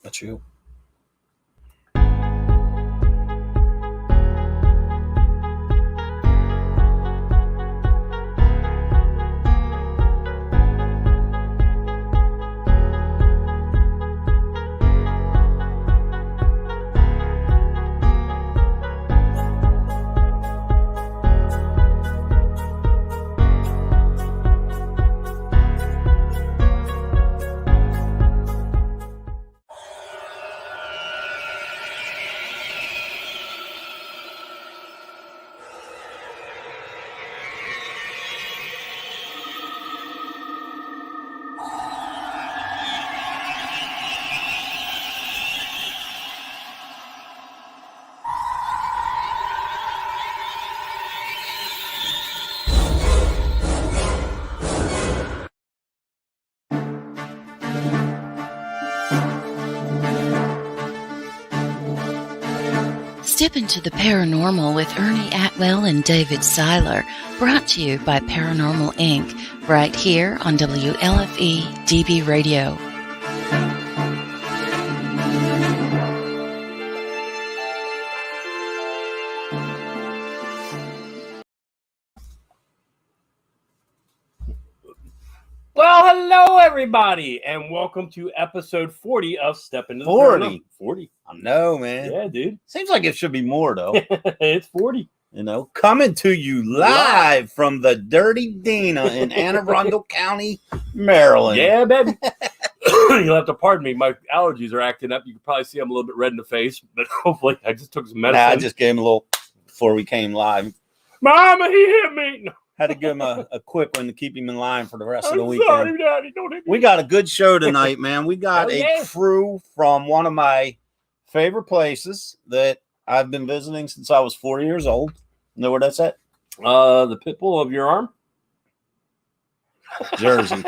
That's you. Step into the paranormal with Ernie Atwell and David Seiler, brought to you by Paranormal Inc., right here on WLFE DB Radio. Well, hello, everybody, and welcome to episode 40 of Step Into the 40. 40. I know, man. Yeah, dude. Seems like it should be more, though. It's 40. You know, coming to you live from the Dirty Dina in Anne Arundel County, Maryland. Yeah, baby. You'll have to pardon me. My allergies are acting up. You can probably see I'm a little bit red in the face, but hopefully I just took some medicine. I just gave him a little before we came live. Mama, he hit me. No. Had to give him a quick one to keep him in line for the rest of the I'm weekend. sorry, Daddy. Don't hit me. We got a good show tonight, man. We got yeah. a crew from one of my favorite places that I've been visiting since I was 4 years old. Know where that's at? The pit bull of your arm? Jersey.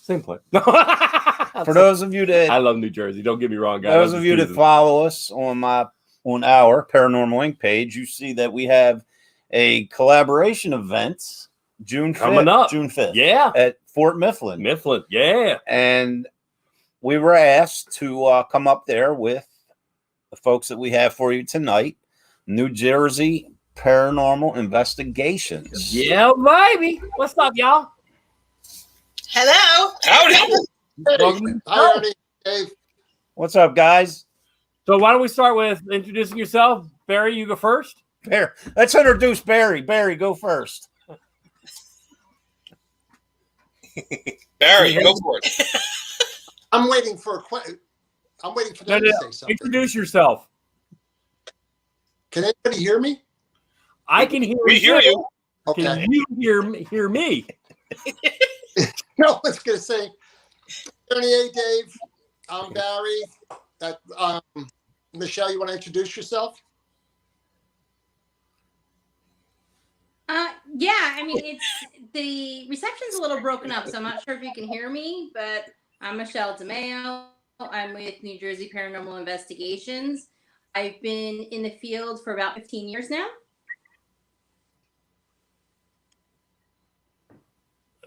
Same place. For those of you that I love New Jersey. Don't get me wrong, guys. those of you that follow us on our Paranormal Inc. page, you see that we have a collaboration event June 5th, coming up. June 5th. Yeah. At Fort Mifflin. Yeah. And we were asked to come up there with the folks that we have for you tonight, New Jersey Paranormal Investigations. Yeah, baby. What's up, y'all? Hello. Howdy. Welcome. Hi, Ernie. Dave. What's up, guys? So why don't we start with introducing yourself? Barry, you go first. Barry. Let's introduce Barry. Barry, go first. Barry, go for it. I'm waiting for I'm waiting for them to say something. Introduce yourself. Can anybody hear me? I can hear We hear you. Can Okay. you hear me? No one's going to say, Ernie, hey, Dave. I'm Barry. Michelle, you want to introduce yourself? Yeah, I mean, the reception's a little broken up, so I'm not sure if you can hear me, but I'm Michelle DeMeo. I'm with New Jersey Paranormal Investigations. I've been in the field for about 15 years now.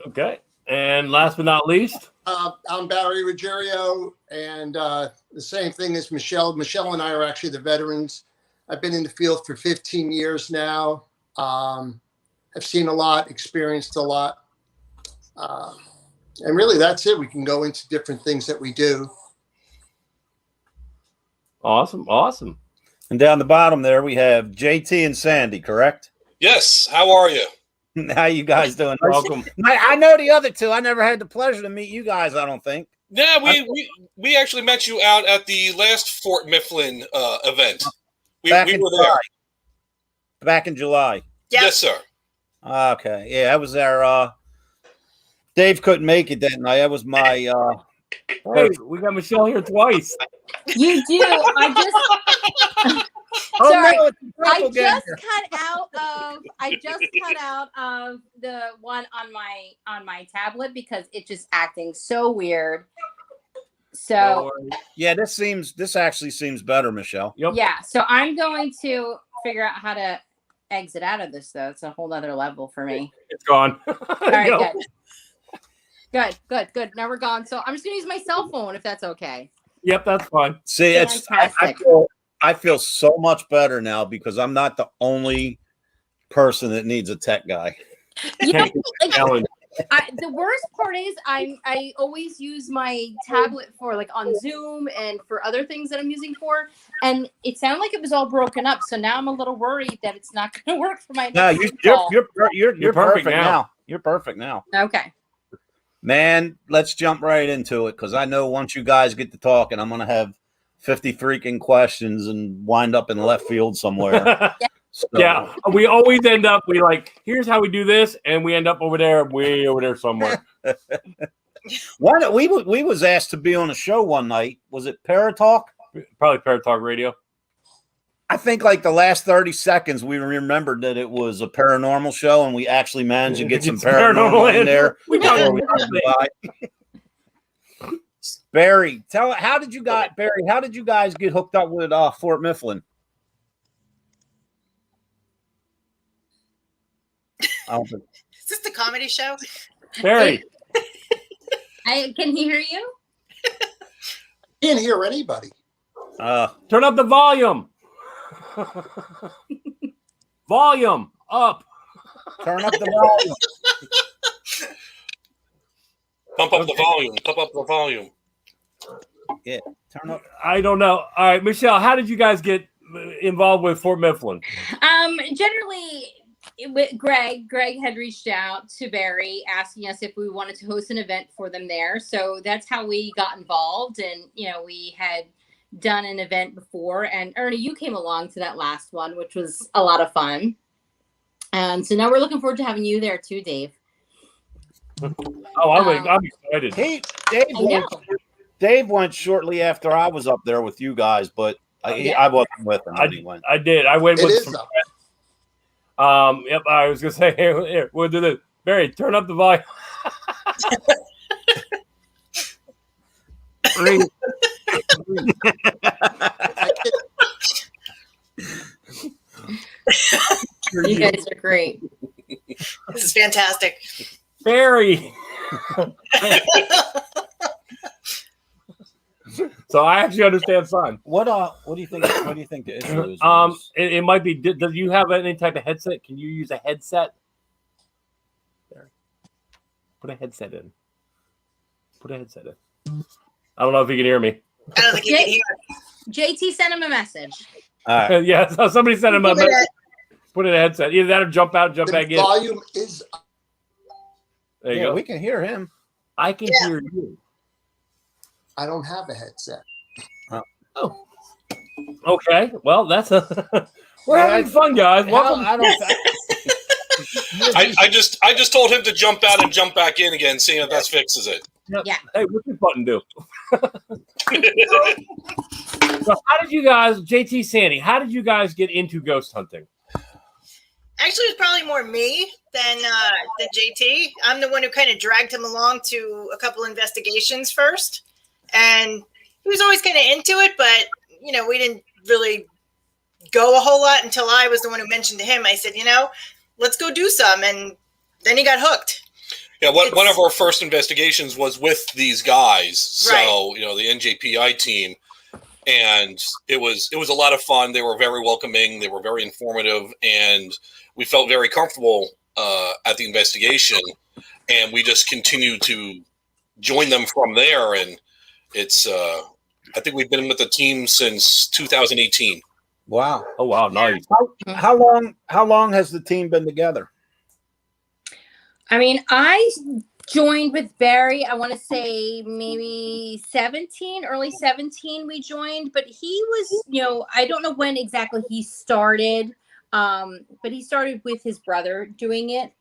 Okay. And last but not least, I'm Barry Ruggiero, and the same thing as Michelle. Michelle and I are actually the veterans. I've been in the field for 15 years now. I've seen a lot, experienced a lot. And really, that's it. We can go into different things that we do. awesome. And down the bottom there, we have JT and Sandy, correct? Yes. How are you? How you guys doing? Welcome. I know the other two. I never had the pleasure to meet you guys, I don't think. Yeah, we actually met you out at the last Fort Mifflin event. We were there. Back in July. Yes, sir. Okay. Yeah, I was there. Dave couldn't make it that night. That was my Hey, we got Michelle here twice. You do. I just Oh, sorry. no, it's I purple just ganger. cut out of the one on my tablet because it's just acting so weird. So Yeah, this actually seems better, Michelle. Yep. yeah, so I'm going to figure out how to exit out of this though. It's a whole other level for me. It's gone. All right, good. Now we're gone. So I'm just gonna use my cell phone if that's okay. Yep, that's fine. See, Fantastic. I feel so much better now because I'm not the only person that needs a tech guy. You know, like, Challenge. the worst part is I always use my tablet for like on Zoom and for other things that I'm using for, and it sounded like it was all broken up. So now I'm a little worried that it's not going to work for my No, next call. you're perfect now. You're perfect now. Okay. Man, let's jump right into it because I know once you guys get to talking, I'm going to have 50 freaking questions and wind up in left field somewhere. So, yeah, we always end up, here's how we do this, and we end up way over there somewhere. we was asked to be on a show one night. Was it Paratalk? Probably Paratalk Radio. I think like the last 30 seconds, we remembered that it was a paranormal show, and we actually managed to get some paranormal in there. Barry, how did you guys get hooked up with Fort Mifflin? Is this the comedy show? Barry. Can he hear you? Can't hear anybody. Turn up the volume. Volume up. Turn up the volume. Pump up the volume. Pump up the volume. Yeah, turn up. I don't know. All right, Michelle, how did you guys get involved with Fort Mifflin? Generally, Greg had reached out to Barry asking us if we wanted to host an event for them there. So that's how we got involved. And, we had done an event before. And Ernie, you came along to that last one, which was a lot of fun. And so now we're looking forward to having you there too, Dave. Oh, I'm excited. Dave went shortly after I was up there with you guys, but I wasn't with him. I did. I went with some. Yep, I was gonna say, here, we'll do this. Barry, turn up the volume. You guys are great. This is fantastic. Barry. So I actually understand sign. What do you think? What do you think the issue is? It might be. Do you have any type of headset? Can you use a headset? There. Put a headset in. I don't know if you can hear me. I don't think you can hear JT sent him a message. Yeah, so somebody sent him a message. Put in a headset. Either that or jump out, jump back in. The volume is up. There you go. We can hear him. I can hear you. I don't have a headset. Oh. Okay. Well, that's we're having fun, guys. Welcome. I just told him to jump out and jump back in again, seeing if that fixes it. Yep. Yeah. Hey, what's this button do? So how did you guys, JT Sandy, how did you guys get into ghost hunting? Actually, it was probably more me than JT. I'm the one who kind of dragged him along to a couple investigations first. And he was always kind of into it, but, we didn't really go a whole lot until I was the one who mentioned to him. I said, let's go do some. And then he got hooked. Yeah, one of our first investigations was with these guys. So, right. The NJPI team. And it was a lot of fun. They were very welcoming. They were very informative. And we felt very comfortable at the investigation. And we just continued to join them from there. And it's I think we've been with the team since 2018. Wow. Oh wow, nice. How long has the team been together? I mean, I joined with Barry, I want to say maybe early 17 we joined, but he was, I don't know when exactly he started, but he started with his brother doing it.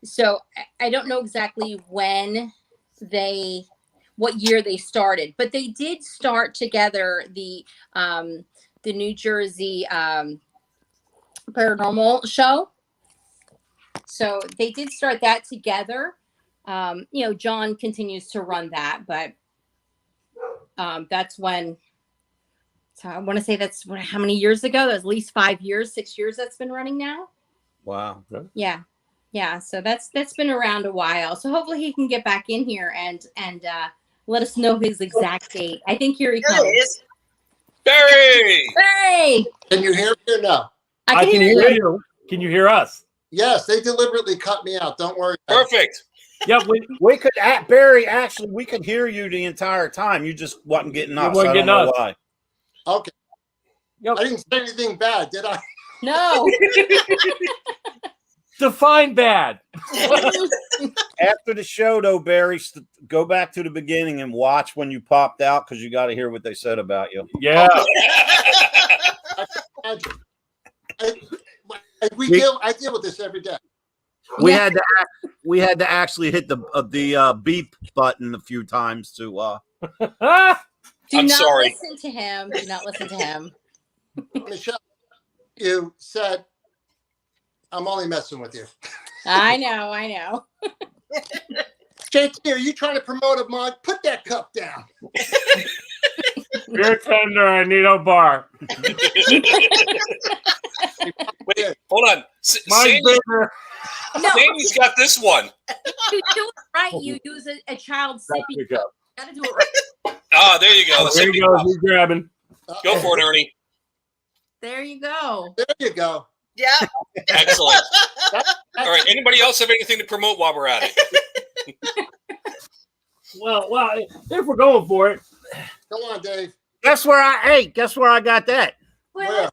So I don't know exactly what year they started, but they did start together the New Jersey Paranormal show. So they did start that together. John continues to run that, but that's when. So I want to say that's how many years ago? That was at least 5 years, 6 years that's been running now. Wow. Yeah. So that's been around a while. So hopefully he can get back in here and let us know his exact date. I think here he There comes. it is. Barry! Hey, Can you hear me or no? I can hear you. Can you hear us? Yes, they deliberately cut me out. Don't worry. Perfect. Yep. We could, Barry, actually, we could hear you the entire time. You just wasn't getting us. weren't I don't getting know us. why. Okay. Yep. I didn't say anything bad, did I? No. Define bad. After the show, though, Barry, go back to the beginning and watch when you popped out because you got to hear what they said about you. Yeah. I deal with this every day. We had to actually hit the beep button a few times to. Do I'm not sorry. listen to him. Do not listen to him. Michelle, you said I'm only messing with you. I know. JT, are you trying to promote a mug? Put that cup down. Beer tender. I need a bar. Wait, hold on. Mine's bigger. No, Sandy's got this one. to do it right, you use a child's sippy cup. You gotta do it right. Ah, there you go. There you go. He's grabbing. Go for it, Ernie. There you go. There you go. Yeah. Excellent. All right. Anybody else have anything to promote while we're at it? Well, if we're going for it. Come on, Dave. Guess where I got that? Where?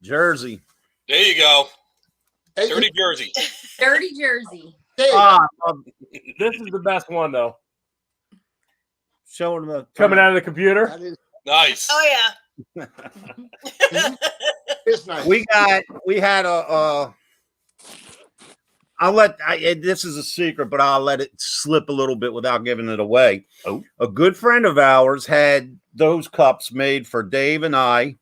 Jersey. There you go. Hey, Dirty Jersey. Dirty Jersey. Dave, This is the best one, though. Showing them Coming out of the computer. that is Nice. Oh yeah. it's nice. We had this is a secret, but I'll let it slip a little bit without giving it away. Oh. A good friend of ours had those cups made for Dave and I,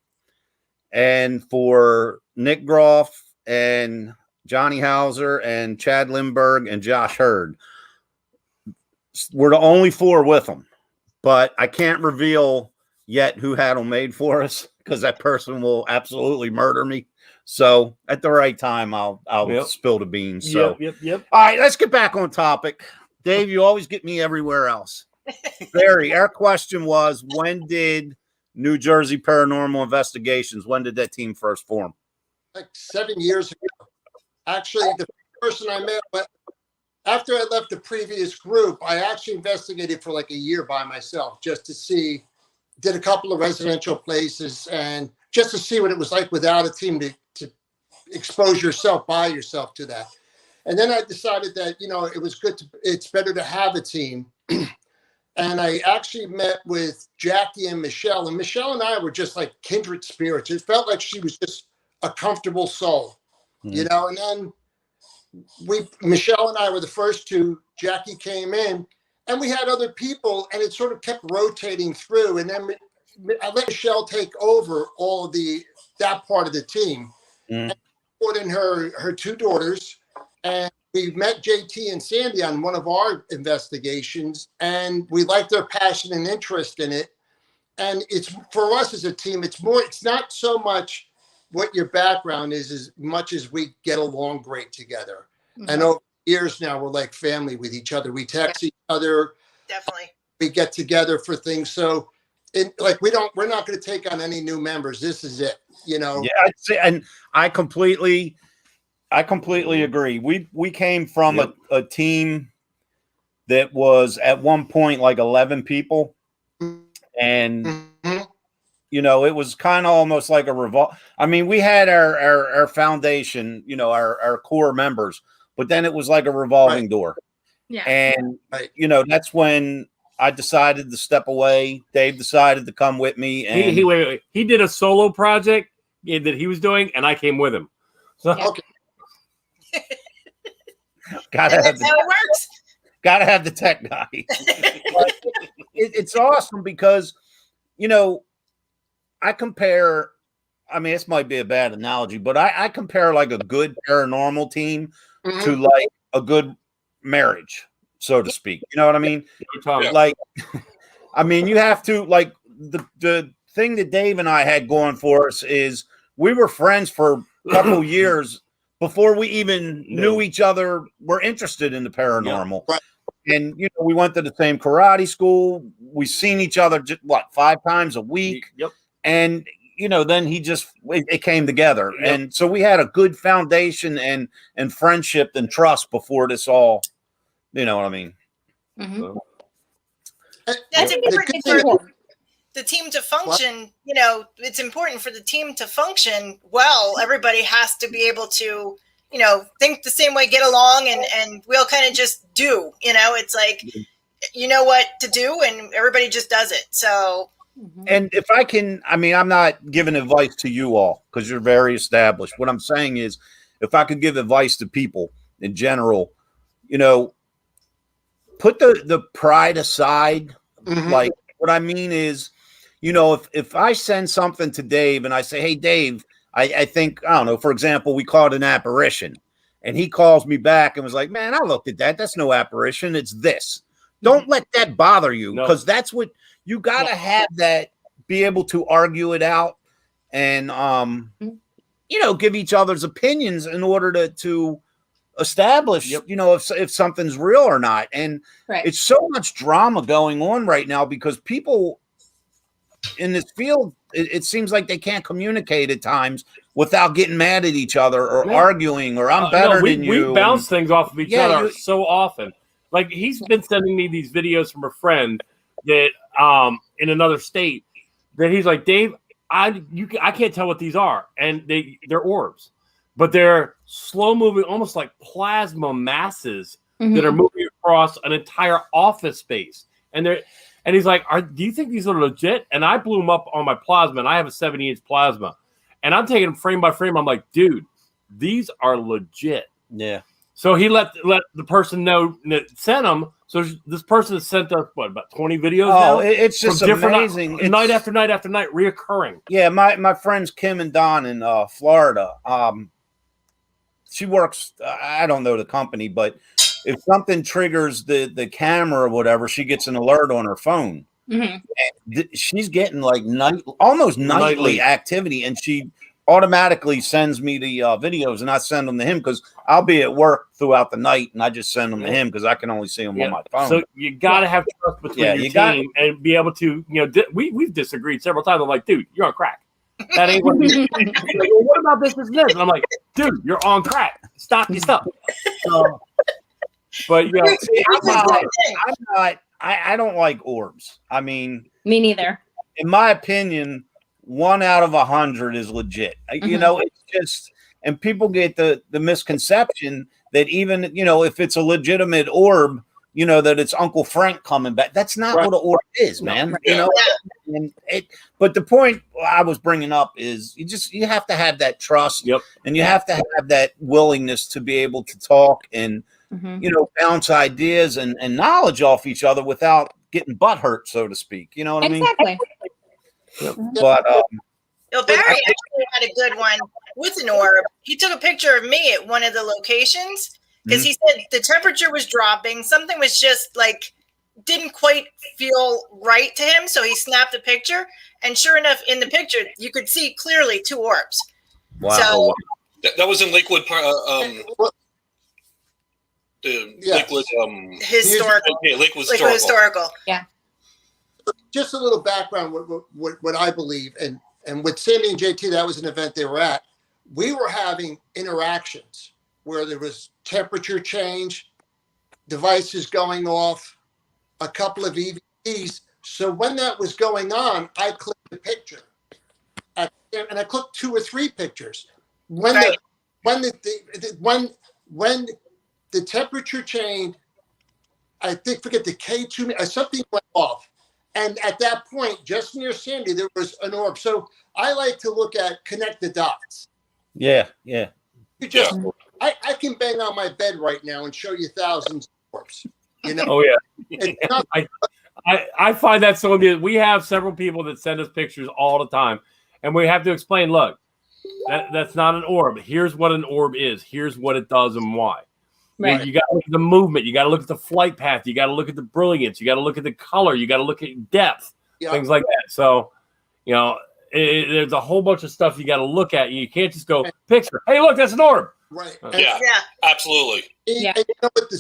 and for Nick Groff and Johnny Hauser and Chad Lindbergh and Josh Hurd. We're the only four with them, but I can't reveal yet who had them made for us because that person will absolutely murder me. So at the right time, I'll spill the beans. So Yep. all right, let's get back on topic. Dave, you always get me everywhere else. Barry, our question was, when did New Jersey Paranormal Investigations, when did that team first form? Like 7 years ago. Actually, the person I met, but after I left the previous group, I actually investigated for like a year by myself just to see, did a couple of residential places and just to see what it was like without a team to expose yourself by yourself to that. And then I decided that, it was it's better to have a team. And I actually met with Jackie and Michelle and I were just like kindred spirits. It felt like she was just a comfortable soul, and then Michelle and I were the first two. Jackie came in and we had other people and it sort of kept rotating through. And then I let Michelle take over all of that part of the team. And put in her two daughters, and we met JT and Sandy on one of our investigations, and we liked their passion and interest in it. And it's for us as a team, it's not so much what your background is as much as we get along great together. Mm-hmm. And over years now, we're like family with each other. We text each other. Definitely. We get together for things. So we're not going to take on any new members. This is it, Yeah, I'd say, and I completely agree. We came from a team that was at one point like 11 people, and it was kind of almost like a revolt. I mean, we had our foundation, our core members, but then it was like a revolving door. Yeah, and that's when I decided to step away. Dave decided to come with me, and wait. He did a solo project that he was doing, and I came with him. So okay. Gotta have how it works. Gotta have the tech guy. It's awesome because, I compare. I mean, this might be a bad analogy, but I compare like a good paranormal team to like a good marriage, so to speak. You know what I mean? Yeah. Like, I mean, you have to like the thing that Dave and I had going for us is we were friends for a couple years before we even knew each other were interested in the paranormal. Right. And we went to the same karate school. We seen each other 5 times a week. Yep. And then it came together. Yep. And so we had a good foundation and friendship and trust before this all, you know what I mean? Mhm. So, That's The important good for thing- the team to function. It's important for the team to function well. Everybody has to be able to, think the same way, get along, and we'll kind of just do. It's like, you know what to do, and everybody just does it. So. And if I can, I'm not giving advice to you all because you're very established. What I'm saying is, if I could give advice to people in general, put the pride aside. Mhm. Like, what I mean is, if I send something to Dave and I say, hey, Dave, I think, I don't know, for example, we call it an apparition. And he calls me back and was like, man, I looked at that. That's no apparition. It's this. Don't let that bother you, because that's what you got to have, that be able to argue it out and, give each other's opinions in order to establish, if something's real or not. And it's so much drama going on right now because people in this field, it seems like they can't communicate at times without getting mad at each other or arguing or I'm better than you. We bounce things off of each other you- so often. Like, he's been sending me these videos from a friend that in another state that he's like, Dave, I can't tell what these are, and they're orbs, but they're slow moving, almost like plasma masses that are moving across an entire office space, and he's like, do you think these are legit? And I blew them up on my plasma, and I have a 70-inch plasma, and I'm taking them frame by frame. I'm like, dude, these are legit. Yeah. So he let the person know that sent them. So this person has sent us about 20 videos now. It's just amazing. Night after night after night, reoccurring. Yeah, my friends Kim and Don in Florida. She works. I don't know the company, but if something triggers the camera or whatever, she gets an alert on her phone. And she's getting like almost nightly activity, and she automatically sends me the videos, and I send them to him because I'll be at work throughout the night, and I just send them to him because I can only see them on my phone. So you got to have trust between your team and be able to, we've disagreed several times. I'm like, dude, you're on crack. That ain't what you like, well, what about this and this? And I'm like, dude, you're on crack. Stop your stuff. But I don't like orbs. Me neither. In my opinion, 1 out of 100 is legit. It's just, and people get the misconception that even, if it's a legitimate orb, that it's Uncle Frank coming back. That's not what an orb is, man. But the point I was bringing up is you have to have that trust, and you have to have that willingness to be able to talk and, bounce ideas and knowledge off each other without getting butt hurt, so to speak. You know what I mean? Exactly. But Barry actually had a good one with an orb. He took a picture of me at one of the locations because he said the temperature was dropping. Something was just like didn't quite feel right to him. So he snapped a picture, and sure enough, in the picture you could see clearly 2 orbs. Wow. So that was in Lakewood. Lakewood historical. Yeah, Lakewood historical. Yeah. Just a little background, what I believe, and with Sammy and JT, that was an event they were at. We were having interactions where there was temperature change, devices going off, a couple of EVPs. So when that was going on, I clicked the picture, and I clicked 2 or 3 pictures. When the temperature changed, I forget the K2, something went off. And at that point, just near Sandy, there was an orb. So I like to connect the dots. Yeah. I can bang on my bed right now and show you thousands of orbs. Oh yeah. I find that so amusing. We have several people that send us pictures all the time, and we have to explain, look, that's not an orb. Here's what an orb is. Here's what it does and why. Right. You got to look at the movement. You got to look at the flight path. You got to look at the brilliance. You got to look at the color. You got to look at depth, things like that. So, there's a whole bunch of stuff you got to look at. You can't just go picture. Hey, look, that's an orb. Right. Yeah, absolutely. And you know what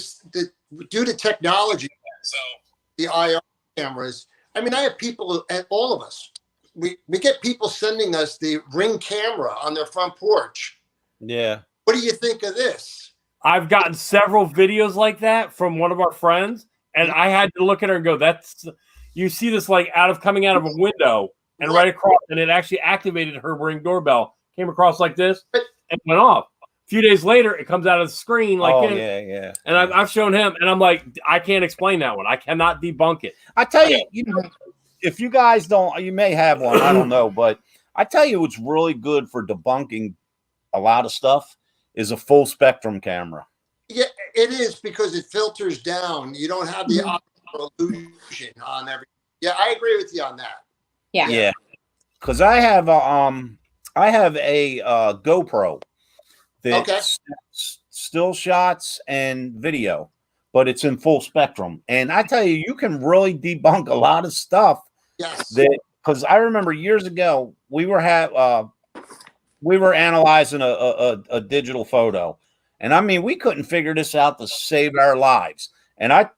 due to technology, so the IR cameras. I mean, I have people, and all of us, we get people sending us the Ring camera on their front porch. Yeah. What do you think of this? I've gotten several videos like that from one of our friends, and I had to look at her and go, "That's you see this like coming out of a window and right across, and it actually activated her Ring doorbell. Came across like this and went off. A few days later, it comes out of the screen like, yeah. And I've shown him, and I'm like, I can't explain that one. I cannot debunk it. I tell you, if you guys don't, you may have one. I don't know, but I tell you, what's really good for debunking a lot of stuff is a full spectrum camera. Yeah, it is, because it filters down. You don't have the optical illusion on everything. Yeah, I agree with you on that. Yeah. Because I have a GoPro that still shots and video, but it's in full spectrum. And I tell you, you can really debunk a lot of stuff. Yes. Because I remember years ago we were analyzing a digital photo, and I mean, we couldn't figure this out to save our lives. And I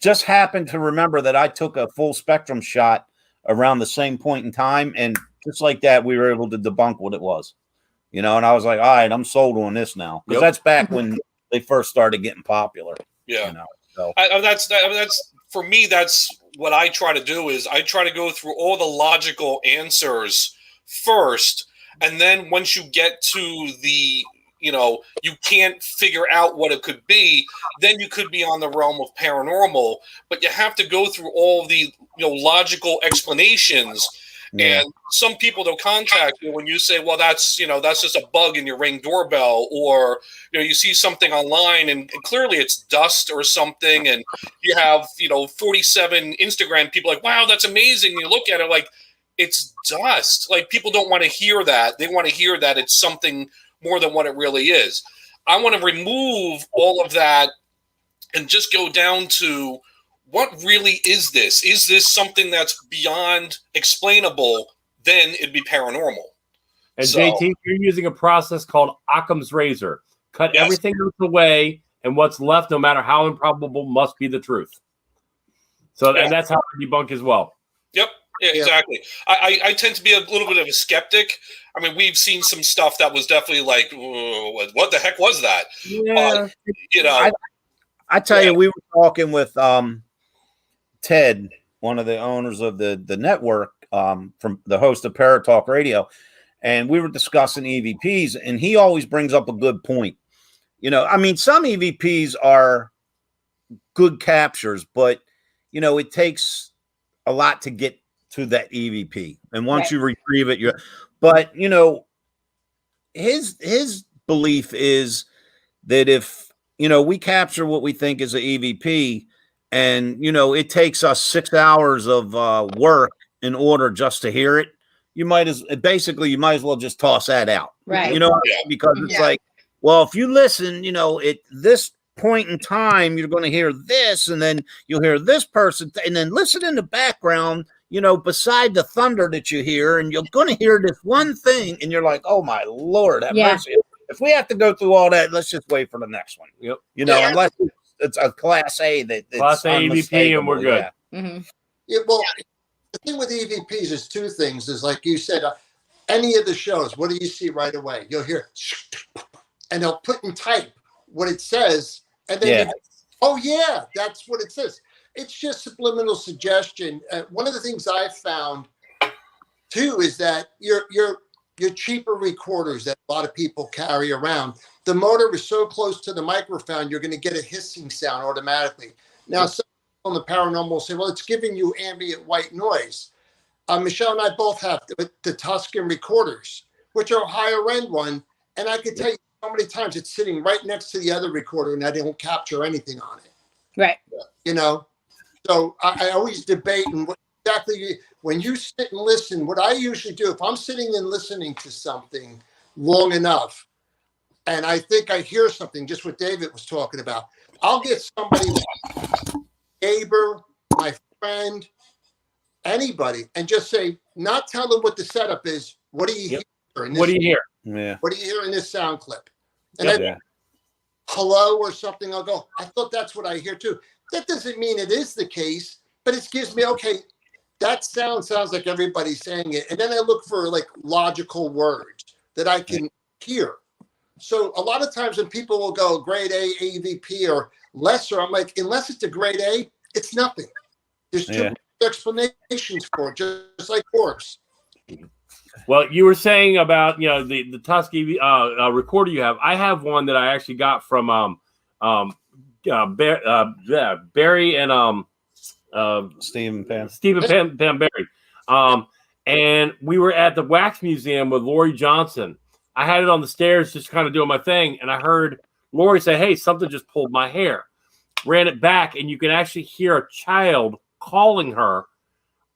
just happened to remember that I took a full spectrum shot around the same point in time, and just like that, we were able to debunk what it was. And I was like, all right, I'm sold on this now, because that's back when they first started getting popular. Yeah. So That's for me. That's what I try to do, is I try to go through all the logical answers first. And then once you get to the, you can't figure out what it could be, then you could be on the realm of paranormal, but you have to go through all the, logical explanations. Yeah. And some people, they'll contact you when you say, well, that's just a bug in your Ring doorbell, or, you see something online and clearly it's dust or something. And you have, 47 Instagram people like, wow, that's amazing. And you look at it like, it's dust. Like, people don't want to hear that. They want to hear that it's something more than what it really is. I want to remove all of that and just go down to, what really is this? Is this something that's beyond explainable? Then it'd be paranormal. And JT, you're using a process called Occam's razor. Cut everything else away, and what's left, no matter how improbable, must be the truth. So and that's how I debunk as well. Yep. Yeah, exactly. I tend to be a little bit of a skeptic. I mean, we've seen some stuff that was definitely like, what the heck was that? Yeah. I tell you, we were talking with Ted, one of the owners of the network, from the host of Paratalk Radio, and we were discussing EVPs, and he always brings up a good point. I mean, some EVPs are good captures, but it takes a lot to get to that EVP, and once you retrieve it, but his belief is that if we capture what we think is an EVP, and it takes us 6 hours of work in order just to hear it, you might as well just toss that out, right? Because it's like, well, if you listen, at this point in time, you're going to hear this, and then you'll hear this person, and then listen in the background, beside the thunder that you hear, and you're going to hear this one thing, and you're like, oh my Lord, have mercy. If we have to go through all that, let's just wait for the next one. Yep. Unless it's a Class A Class A EVP, and we're good. Yeah. Mm-hmm. Well, the thing with EVPs is two things. Is like you said, any of the shows, what do you see right away? You'll hear, and they'll put in type what it says, and then that's what it says. It's just subliminal suggestion. One of the things I've found too is that your cheaper recorders that a lot of people carry around, the motor is so close to the microphone, you're going to get a hissing sound automatically. Now, some people on the paranormal say, well, it's giving you ambient white noise. Michelle and I both have the Tuscan recorders, which are a higher end one. And I could tell you so many times it's sitting right next to the other recorder and I don't capture anything on it. Right. So I always debate and when you sit and listen, what I usually do, if I'm sitting and listening to something long enough, and I think I hear something, just what David was talking about, I'll get somebody, neighbor, my friend, anybody, and just say, not tell them what the setup is. What do you hear? What do you hear? Yeah. What do you hear in this sound clip? And hello or something, I'll go, I thought that's what I hear too. That doesn't mean it is the case, but it gives me, okay, that sounds like everybody's saying it. And then I look for like logical words that I can hear. So a lot of times when people will go grade A, AVP, or lesser, I'm like, unless it's a grade A, it's nothing. There's two explanations for it, just like horse. Well, you were saying about the Tusky recorder you have. I have one that I actually got from Barry and Stephen Pam Barry. And we were at the Wax Museum with Lori Johnson. I had it on the stairs just kind of doing my thing, and I heard Lori say, "Hey, something just pulled my hair." Ran it back, and you can actually hear a child calling her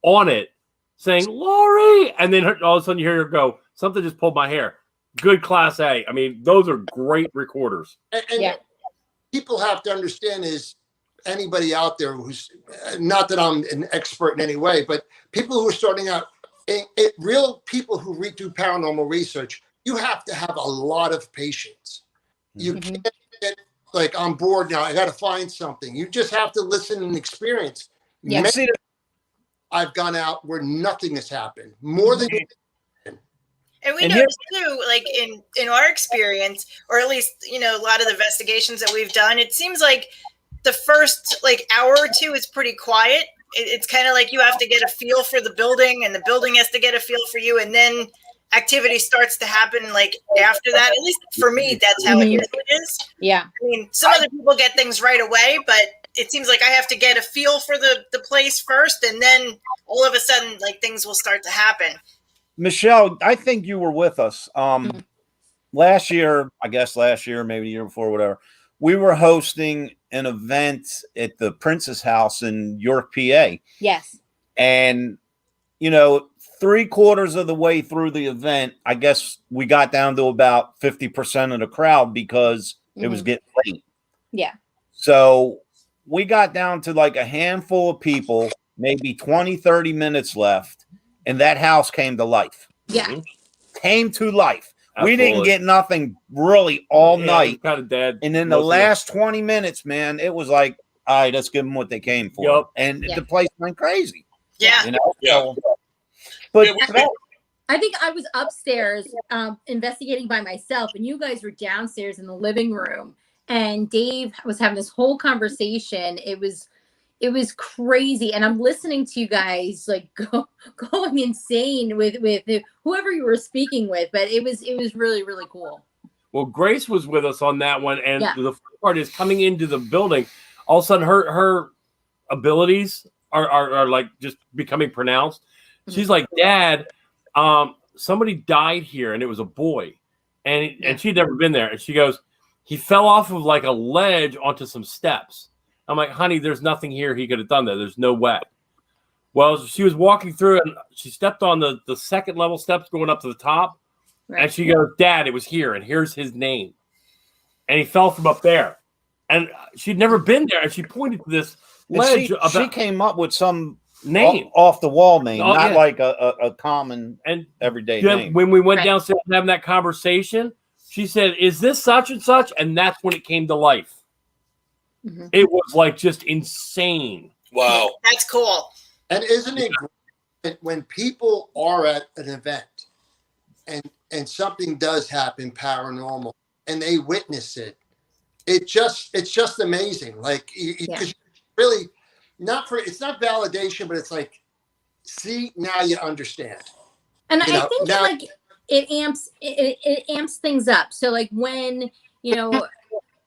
on it, saying, "Lori!" And then all of a sudden you hear her go, "Something just pulled my hair." Good class A. I mean, those are great recorders. And people have to understand is anybody out there who's, not that I'm an expert in any way, but people who are starting out, real people who do paranormal research, you have to have a lot of patience. You can't get like on board now. I got to find something. You just have to listen and experience. Yeah. I've gone out where nothing has happened. More than And we noticed too, like in our experience, or at least, a lot of the investigations that we've done, it seems like the first like hour or two is pretty quiet. It's kind of like you have to get a feel for the building, and the building has to get a feel for you, and then activity starts to happen like after that. At least for me, that's how it usually is. Yeah. I mean, some other people get things right away, but it seems like I have to get a feel for the place first, and then all of a sudden, like, things will start to happen. Michelle, I think you were with us last year, maybe the year before, whatever. We were hosting an event at the Princess House in York, PA. Yes. And, 3/4 of the way through the event, I guess we got down to about 50% of the crowd because it was getting late. Yeah. So we got down to like a handful of people, maybe 20, 30 minutes left, and that house came to life. Yeah. Came to life. Absolutely. We didn't get nothing really all night. Kind of dead. And in the last 20 minutes, man, it was like, all right, let's give them what they came for. Yep. And the place went crazy. Yeah. So, but I think I was upstairs investigating by myself, and you guys were downstairs in the living room, and Dave was having this whole conversation. It was crazy, and I'm listening to you guys like going insane with whoever you were speaking with, but it was really, really cool. Well, Grace was with us on that one, and the fun part is coming into the building. All of a sudden, her abilities are like just becoming pronounced. She's like, "Dad, somebody died here, and it was a boy," and she'd never been there. And she goes, "He fell off of like a ledge onto some steps." I'm like, "Honey, there's nothing here he could have done that. There's no way." Well, she was walking through, and she stepped on the second level steps going up to the top, and she goes, "Dad, it was here, and here's his name." And he fell from up there, and she'd never been there, and she pointed to this ledge. She came up with some name off the wall name, not like a common and everyday name. When we went downstairs having that conversation, she said, "Is this such and such?" And that's when it came to life. It was like just insane. Wow. That's cool. And isn't it great when people are at an event and something does happen paranormal and they witness it? It's just amazing. Like, because really, it's not validation, but it's like, see, now you understand. And I think like it amps things up. So like when,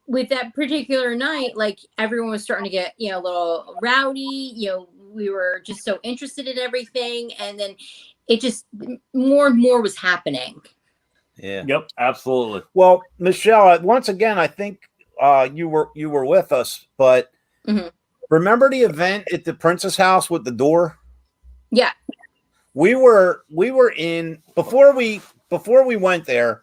with that particular night, like everyone was starting to get, a little rowdy, we were just so interested in everything. And then it just more and more was happening. Yeah. Yep. Absolutely. Well, Michelle, once again, I think you were with us, but remember the event at the Princess House with the door? Yeah. We were in before we went there.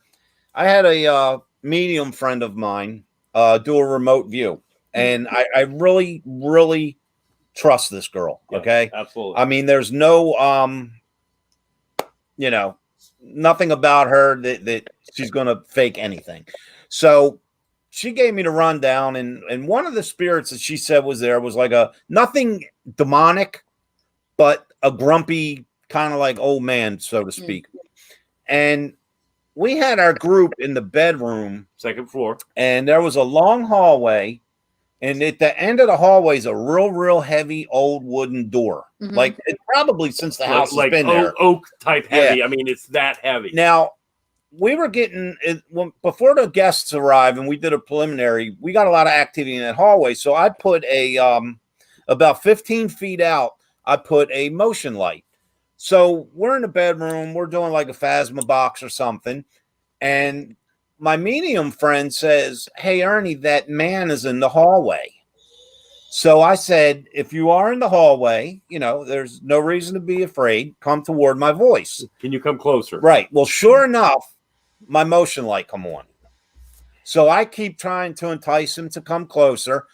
I had a medium friend of mine do a remote view, and I really, really trust this girl. Okay, absolutely. I mean, there's no nothing about her that she's going to fake anything. So she gave me the rundown, and one of the spirits that she said was there was like a nothing demonic, but a grumpy kind of like old man, so to speak. And we had our group in the bedroom, second floor, and there was a long hallway, and at the end of the hallway is a real heavy old wooden door. Like it probably since the house has been there. Oak type heavy. Yeah. I mean, it's that heavy. Now, we were getting before the guests arrived and we did a preliminary, we got a lot of activity in that hallway. So I put a about 15 feet out, I put a motion light. So we're in the bedroom, we're doing like a Phasma box or something, and my medium friend says, "Hey Ernie, that man is in the hallway." So I said, if you are in the hallway, there's no reason to be afraid. Come toward my voice. Can you come closer? Right. Well, sure enough, my motion light come on. So I keep trying to entice him to come closer.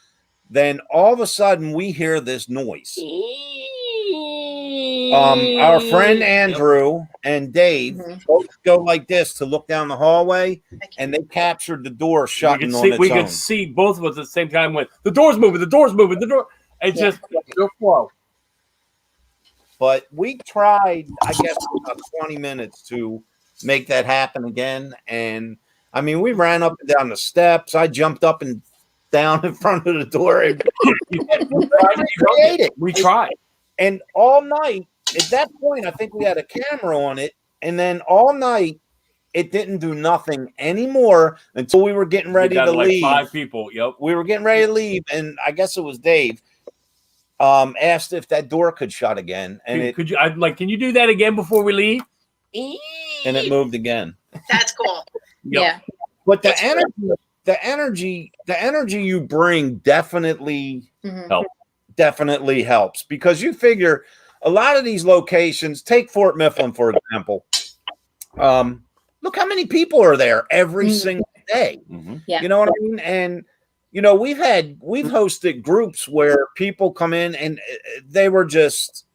Then all of a sudden we hear this noise. Our friend Andrew and Dave both go like this to look down the hallway, and they captured the door shutting on its own. We could see both of us at the same time went, the door's moving, the door. It's just your flow. But we tried, I guess, about 20 minutes to make that happen again. And I mean, we ran up and down the steps. I jumped up and down in front of the door. We tried. And all night, at that point, I think we had a camera on it. And then all night, it didn't do nothing anymore until we were getting ready to leave. 5 people. Yep. We were getting ready to leave. And I guess it was Dave asked if that door could shut again. And can you do that again before we leave? And it moved again. That's cool. Yep. Yeah. But the energy you bring definitely helps, because you figure a lot of these locations, take Fort Mifflin, for example. Look how many people are there every single day. Yeah. You know what I mean? And we've hosted groups where people come in and they were just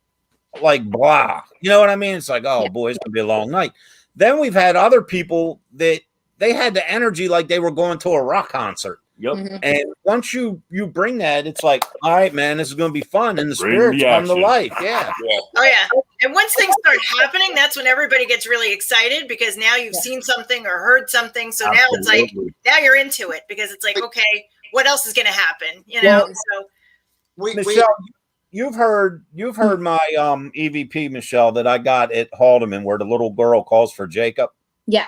like blah. You know what I mean? It's like, oh boy, it's gonna be a long night. Then we've had other people that they had the energy like they were going to a rock concert. Yep. And once you bring that, it's like, all right, man, this is going to be fun, and the spirits come to life. Yeah. Oh yeah. And once things start happening, that's when everybody gets really excited, because now you've seen something or heard something. So now it's like, now you're into it, because it's like, okay, what else is going to happen? So Michelle, you've heard my EVP, Michelle, that I got at Haldeman, where the little girl calls for Jacob. Yeah.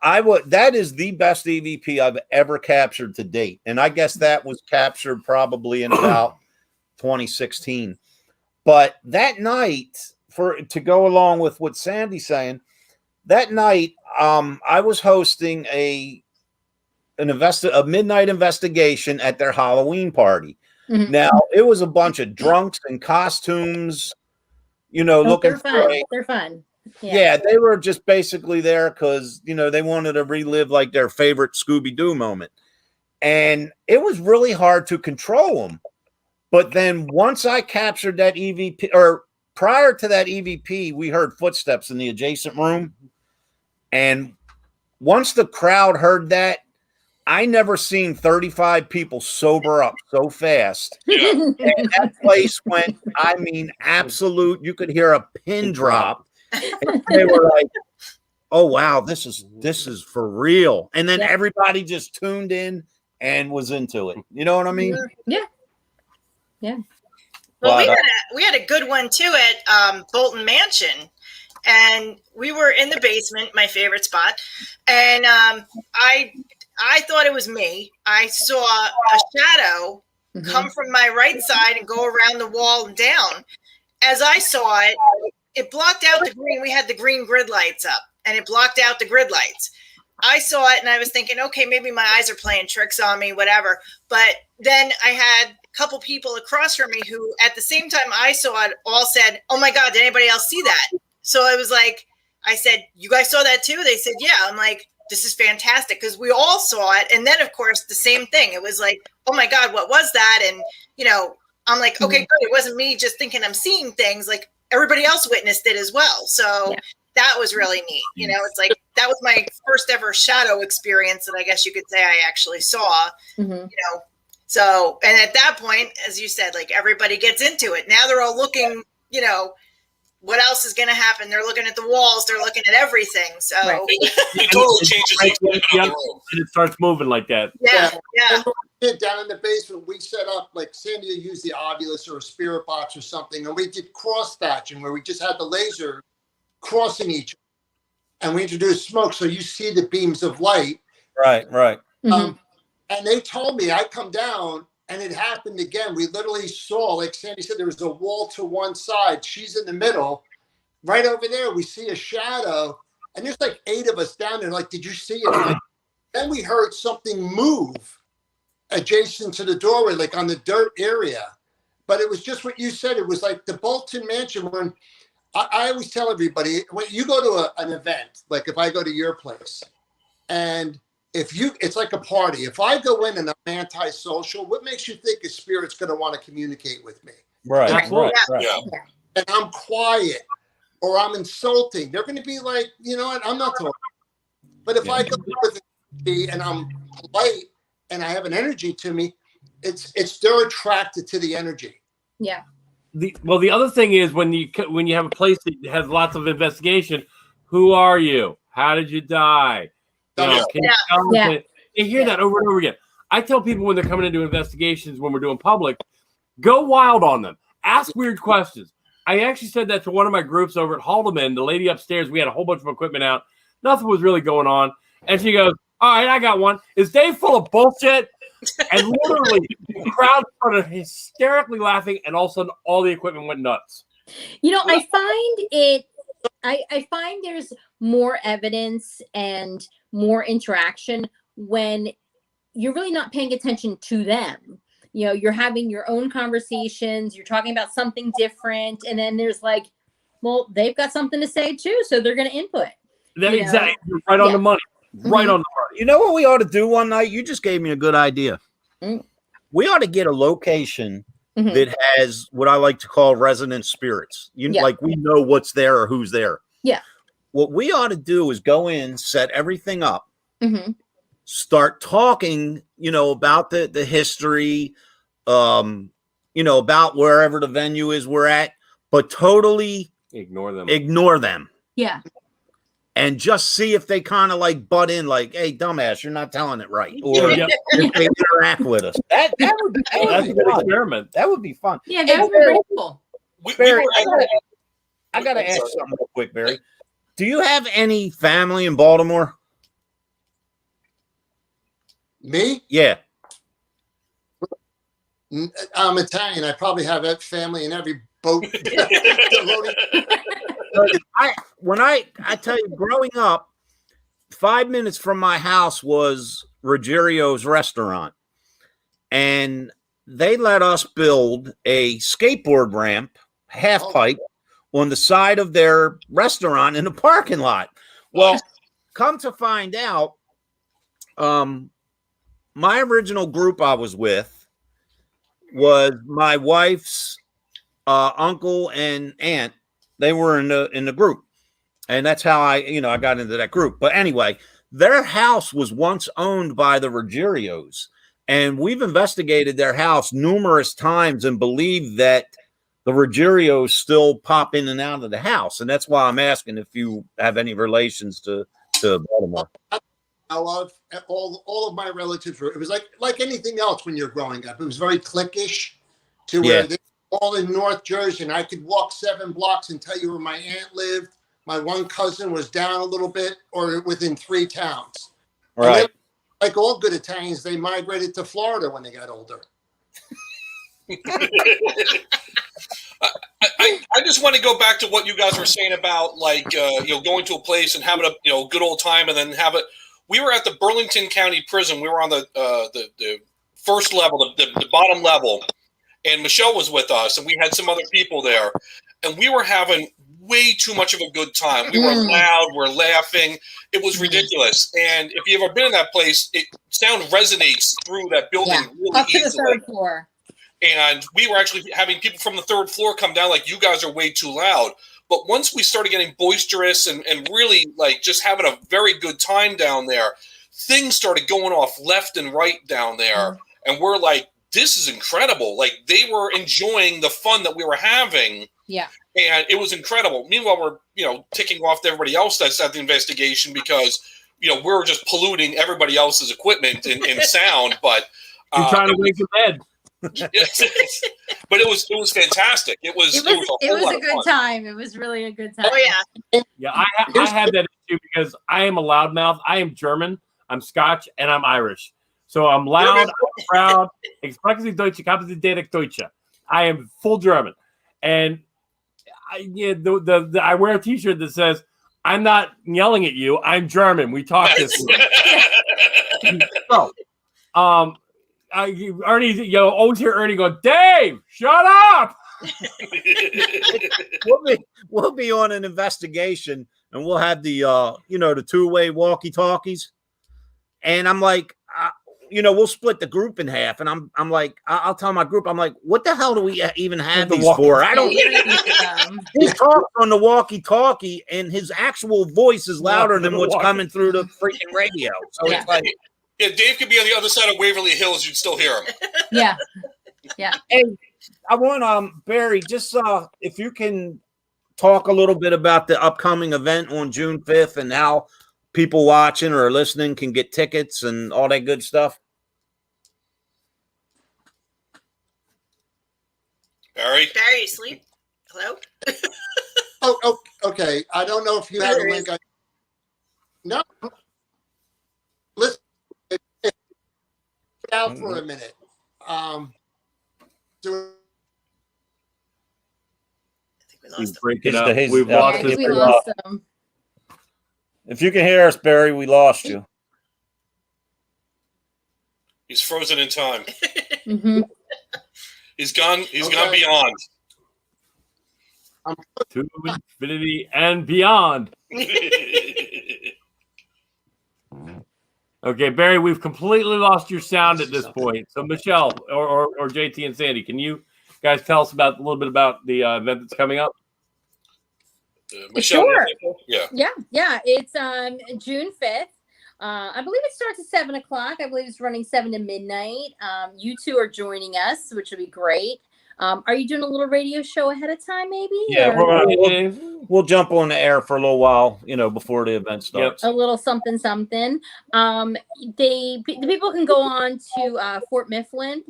That is the best EVP I've ever captured to date. And I guess that was captured probably in about 2016. But that night, to go along with what Sandy's saying, that night, I was hosting a midnight investigation at their Halloween party. Now, it was a bunch of drunks in costumes, looking for They're fun. Yeah, they were just basically there because, they wanted to relive like their favorite Scooby-Doo moment. And it was really hard to control them. But then once I captured that EVP, or prior to that EVP, we heard footsteps in the adjacent room. And once the crowd heard that, I never seen 35 people sober up so fast. And that place went, absolute, you could hear a pin drop. And they were like, oh wow, this is for real. And then everybody just tuned in and was into it. You know what I mean? Yeah. Well, we had a good one too at Bolton Mansion, and we were in the basement, my favorite spot, and I thought it was me. I saw a shadow come from my right side and go around the wall and down. As I saw it, it blocked out the green. We had the green grid lights up, and it blocked out the grid lights. I saw it, and I was thinking, okay, maybe my eyes are playing tricks on me, whatever. But then I had a couple people across from me who, at the same time I saw it, all said, oh my God, did anybody else see that? So it was like, I said, you guys saw that too? They said, yeah. I'm like, this is fantastic, because we all saw it. And then, of course, the same thing. It was like, oh my God, what was that? And, I'm like, okay, good. It wasn't me just thinking I'm seeing things. Like, everybody else witnessed it as well. So that was really neat. You know, it's like that was my first ever shadow experience that I guess you could say I actually saw. You know, so and at that point, as you said, like everybody gets into it. Now they're all looking, you know, what else is going to happen? They're looking at the walls. They're looking at everything. So it totally changes the excitement of the room. And it starts moving like that. Yeah. Down in the basement, we set up, like Sandy used the Ovilus or a spirit box or something, and we did cross thatching where we just had the laser crossing each other, and we introduced smoke so you see the beams of light. Right. And they told me I come down, and it happened again. We literally saw, like Sandy said, there was a wall to one side. She's in the middle. Right over there, we see a shadow, and there's like 8 of us down there. Like, did you see it? Then we heard something move adjacent to the doorway, like on the dirt area. But it was just what you said. It was like the Bolton Mansion. When I always tell everybody, when you go to an event, like if I go to your place, and it's like a party. If I go in and I'm antisocial, what makes you think a spirit's going to want to communicate with me? Right. And I'm quiet or I'm insulting. They're going to be like, you know what? I'm not talking. But if I go with it and I'm polite and I have an energy to me, they're attracted to the energy. Yeah. The other thing is when you have a place that has lots of investigation, who are you? How did you die? You know, they hear that over and over again. I tell people when they're coming into investigations, when we're doing public, go wild on them. Ask weird questions. I actually said that to one of my groups over at Haldeman. The lady upstairs, we had a whole bunch of equipment out. Nothing was really going on. And she goes, all right, I got one. Is Dave full of bullshit? And literally, the crowd started hysterically laughing, and all of a sudden, all the equipment went nuts. You know, I find there's more evidence and more interaction when you're really not paying attention to them. You know, you're having your own conversations, you're talking about something different, and then there's like, well, they've got something to say too, so they're going to input. Exactly. Right on the money. Right on the money. You know what we ought to do one night? You just gave me a good idea. We ought to get a location that has what I like to call resident spirits. Like we know what's there or who's there. Yeah. What we ought to do is go in, set everything up, start talking, about the history, about wherever the venue is we're at, but totally ignore them. Yeah. And just see if they kind of like butt in, like, "Hey, dumbass, you're not telling it right," or if they interact with us. That would be that's a good experiment. That would be fun. Yeah, that would be pretty cool. Barry, I gotta ask something real quick, Barry. Do you have any family in Baltimore? Me? Yeah. I'm Italian. I probably have family in every boat. I tell you, growing up, 5 minutes from my house was Ruggerio's restaurant, and they let us build a skateboard ramp, half pipe, on the side of their restaurant in the parking lot. Well, come to find out, my original group I was with was my wife's uncle and aunt. They were in the group, and that's how I got into that group. But anyway, their house was once owned by the Ruggerios, and we've investigated their house numerous times and believe that the Ruggerios still pop in and out of the house, and that's why I'm asking if you have any relations to Baltimore. I love all of my relatives. It was like anything else when you're growing up. It was very cliquish to where they were all in North Jersey, and I could walk 7 blocks and tell you where my aunt lived. My one cousin was down a little bit or within 3 towns. Right. Like all good Italians, they migrated to Florida when they got older. I just want to go back to what you guys were saying about going to a place and having a good old time, and then have it. We were at the Burlington County Prison. We were on the first level, the bottom level, and Michelle was with us, and we had some other people there, and we were having way too much of a good time. We were loud, we're laughing. It was ridiculous. And if you've ever been in that place, sound resonates through that building really up to easily. the 3rd floor. And we were actually having people from the 3rd floor come down like, you guys are way too loud. But once we started getting boisterous and really like just having a very good time down there, things started going off left and right down there. And we're like, this is incredible. Like they were enjoying the fun that we were having. Yeah. And it was incredible. Meanwhile, we're, ticking off to everybody else that's at the investigation because, we're just polluting everybody else's equipment and sound. But you're trying to wake the bed. But it was fantastic. It was a good time. It was really a good time. Oh yeah. Yeah, I have that issue because I am a loudmouth. I am German, I'm Scotch, and I'm Irish. So I'm loud, I'm proud. Ich spreche Deutsch, ich habe direkt Deutsche. I am full German. And I wear a t-shirt that says, I'm not yelling at you, I'm German. We talk this way. So, Ernie, always hear Ernie go, Dave, shut up. we'll be on an investigation and we'll have the the two-way walkie-talkies. And I'm like, we'll split the group in half. And I'm like, I'll tell my group, I'm like, what the hell do we even have these for? I don't. He talks on the walkie-talkie, and his actual voice is louder than what's coming through the freaking radio. So it's like, yeah, Dave could be on the other side of Waverly Hills, you'd still hear him. Yeah, yeah. And I want Barry, just if you can talk a little bit about the upcoming event on June 5th and how people watching or listening can get tickets and all that good stuff. Barry, sleep. Hello. Oh, okay. I don't know if you have a link. No. Listen, out for a minute. I think we lost him. We've lost him. We lost him. If you can hear us, Barry, we lost you. He's frozen in time. Mm-hmm. He's gone beyond. To infinity and beyond. Okay, Barry, we've completely lost your sound at this point. So Michelle or JT and Sandy, can you guys tell us a little bit about the event that's coming up? Michelle, Sure. Yeah. It's June 5th. I believe it starts at 7:00. I believe it's running 7 to midnight. You two are joining us, which would be great. Are you doing a little radio show ahead of time, maybe? Yeah, we'll jump on the air for a little while, before the event starts. A little something. The people can go on to Fort Mifflin,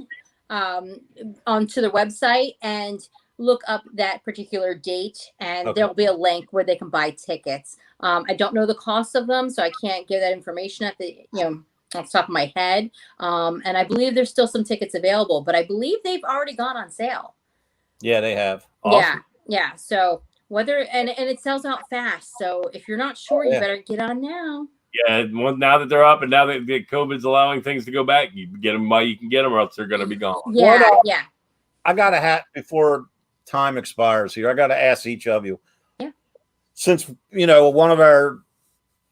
onto their website and look up that particular date, and there'll be a link where they can buy tickets. I don't know the cost of them, so I can't give that information off the top of my head. And I believe there's still some tickets available, but I believe they've already gone on sale. Yeah, they have. Awesome. Yeah. So and it sells out fast. So if you're not sure, you better get on now. Yeah, now that they're up and now that COVID's allowing things to go back, you get them while you can get them, or else they're going to be gone. Yeah. I got a hat before time expires here. I got to ask each of you. Yeah. Since, one of our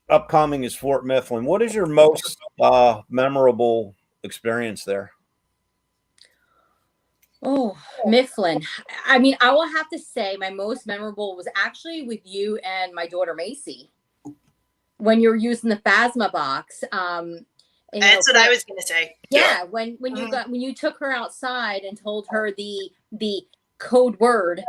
upcoming is Fort Mifflin, what is your most memorable experience there? Oh, Mifflin. I mean, I will have to say my most memorable was actually with you and my daughter, Maisie, when you were using the Phasma box. That's what I was going to say. Yeah. When you took her outside and told her the code word,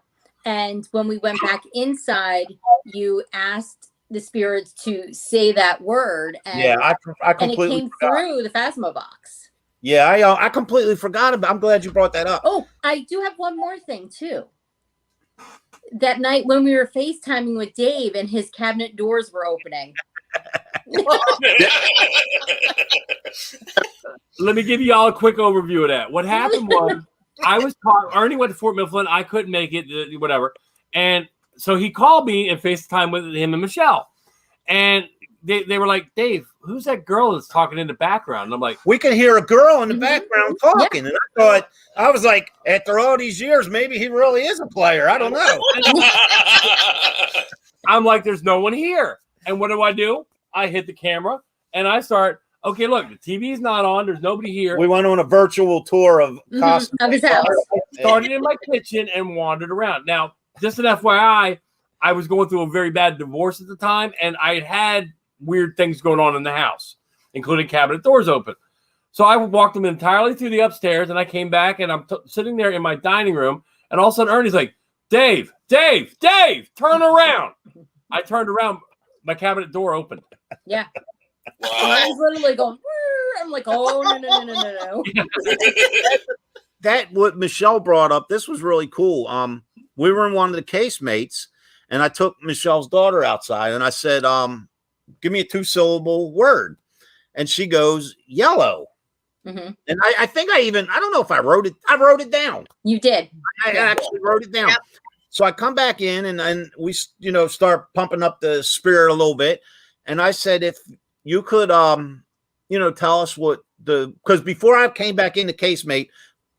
and when we went back inside, you asked the spirits to say that word, and I completely and it came through the Phasma box. Yeah, I completely forgot about. I'm glad you brought that up. Oh, I do have one more thing too. That night when we were FaceTiming with Dave and his cabinet doors were opening. Let me give you all a quick overview of that. What happened was Ernie went to Fort Mifflin. I couldn't make it, whatever. And so he called me and FaceTime with him and Michelle. And they were like, Dave, who's that girl that's talking in the background? And I'm like, we can hear a girl in the background talking. Yeah. And I was like, after all these years, maybe he really is a player. I don't know. I'm like, there's no one here. And what do? I hit the camera and I start, okay, look, the TV's not on. There's nobody here. We went on a virtual tour of his house. I started in my kitchen and wandered around. Now, just an FYI, I was going through a very bad divorce at the time, and I had weird things going on in the house, including cabinet doors open. So I walked them entirely through the upstairs, and I came back, and I'm sitting there in my dining room, and all of a sudden Ernie's like, Dave, turn around. I turned around, my cabinet door opened. Yeah. Wow. I was literally going, I'm like, oh, no. That what Michelle brought up, this was really cool. We were in one of the casemates, and I took Michelle's daughter outside, and I said, give me a 2-syllable word. And she goes, yellow. Mm-hmm. And I think I don't know if I wrote it down. You did. I actually wrote it down. Yep. So I come back in and we, start pumping up the spirit a little bit. And I said, if you could, tell us because before I came back in the casemate,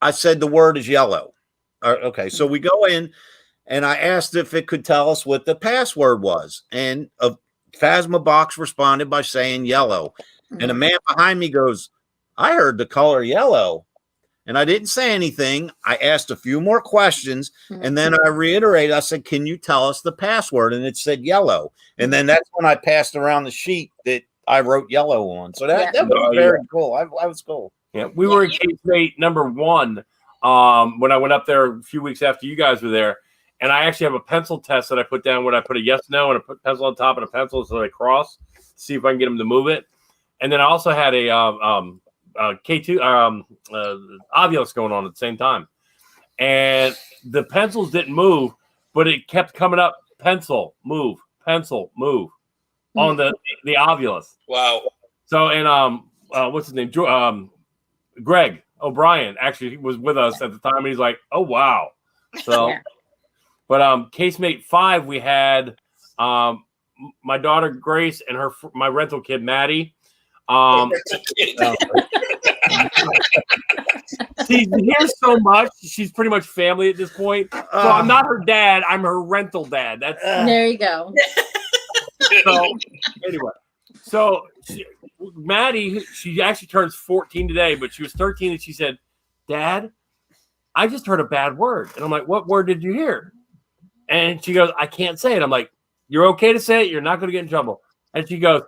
I said the word is yellow. Okay. So we go in and I asked if it could tell us what the password was. And a Phasma box responded by saying yellow. Mm-hmm. And a man behind me goes, I heard the color yellow. And I didn't say anything. I asked a few more questions. Mm-hmm. And then I reiterated, I said, can you tell us the password? And it said yellow. And then that's when I passed around the sheet that I wrote yellow on. So that was very cool. I was cool. Yeah, we were in casemate number 1 when I went up there a few weeks after you guys were there. And I actually have a pencil test that I put down where I put a yes, no, and I put pencil on top and a pencil so that I cross, see if I can get them to move it. And then I also had a K2 Ovilus going on at the same time. And the pencils didn't move, but it kept coming up, pencil, move, on the Ovilus. Wow. So, and what's his name? Greg O'Brien actually was with us at the time, and he's like, oh, wow. So, but casemate 5, we had my daughter Grace and my rental kid Maddie. She's here so much. She's pretty much family at this point. So I'm not her dad. I'm her rental dad. That's there you go. So anyway, so Maddie, she actually turns 14 today, but she was 13 and she said, Dad, I just heard a bad word. And I'm like, what word did you hear? And she goes, I can't say it. I'm like, you're okay to say it. You're not going to get in trouble. And she goes,